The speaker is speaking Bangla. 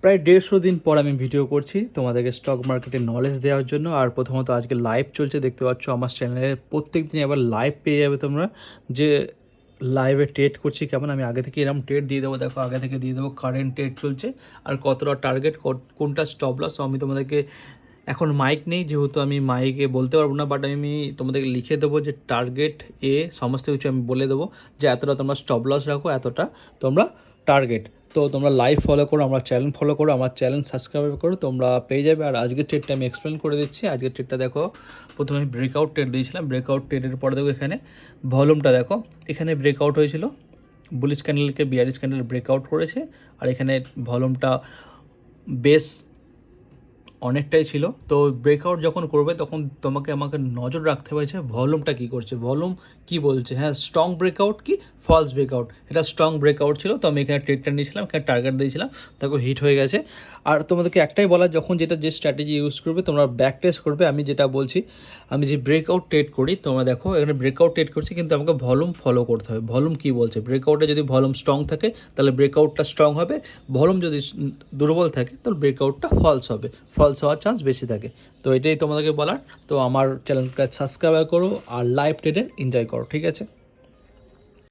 প্রায় 150 দিন পর আমি ভিডিও করছি তোমাদেরকে স্টক মার্কেটের নলেজ দেওয়ার জন্য। আর প্রথমত আজকে লাইভ চলছে, দেখতে পাচ্ছ আমার চ্যানেলে প্রত্যেক দিন আবার লাইভ পেয়ে যাবে তোমরা, যে লাইভে ট্রেড করছি কেমন। আমি আগে থেকে এরকম ট্রেড দিয়ে দেবো, দেখো আগে থেকে দিয়ে দেবো কারেন্ট ট্রেড চলছে আর কতটা টার্গেট, কোনটা স্টপ লস। আমি তোমাদেরকে এখন মাইক নেই যেহেতু আমি মাইকে বলতে পারবো না, বাট আমি তোমাদেরকে লিখে দেবো যে টার্গেট এ সমস্ত কিছু আমি বলে দেবো যে এতটা তোমরা স্টপ লস রাখো, এতটা তোমরা টার্গেট। তো তোমরা লাইভ ফলো করো, আমার চ্যানেল ফলো করো, আমার চ্যানেল সাবস্ক্রাইব করো, তোমরা পেয়ে যাবে। আর আজকের ট্রেডটা আমি এক্সপ্লেন করে দিচ্ছি। আজকের ট্রেডটা দেখো, প্রথমে আমি ব্রেকআউট ট্রেড দিয়েছিলাম, ব্রেকআউট ট্রেডের পরে দেখো এখানে ভলিউমটা দেখো, এখানে ব্রেকআউট হয়েছিল, বুলিশ ক্যান্ডেলকে বিয়ারিশ ক্যান্ডেল ব্রেকআউট করেছে। আর এখানে ভলিউমটা বেশ অনেকটাই ছিল। তো ব্রেকআউট যখন করবে তখন আমাকে নজর রাখতে হবে যে ভলিউমটা কী করছে, ভলিউম কী বলছে। হ্যাঁ, স্ট্রং ব্রেকআউট কি ফলস ব্রেকআউট, এটা স্ট্রং ব্রেকআউট ছিল। তো আমি এখানে ট্রেডটা নিয়েছিলাম, এখানে টার্গেট দিয়েছিলাম, তারপর হিট হয়ে গেছে। আর তোমাদেরকে একটাই বলা, যখন যে স্ট্র্যাটেজি ইউজ করবে তোমরা ব্যাক টেস্ট করবে। আমি যেটা বলছি, আমি যে ব্রেকআউট ট্রেড করি, তোমরা দেখো এখানে ব্রেকআউট ট্রেড করছি, কিন্তু আমাকে ভলিউম ফলো করতে হবে। ভলিউম কী বলছে, ব্রেকআউটে যদি ভলিউম স্ট্রং থাকে তাহলে ব্রেকআউটটা স্ট্রং হবে, ভলিউম যদি দুর্বল থাকে তাহলে ব্রেকআউটটা ফলস হবে, ফলস হওয়ার চান্স বেশি থাকে। তো এটাই তোমাদেরকে বলার। তো আমার চ্যানেলটা সাবস্ক্রাইব করো আর লাইভ ট্রেডে এনজয় করো, ঠিক আছে।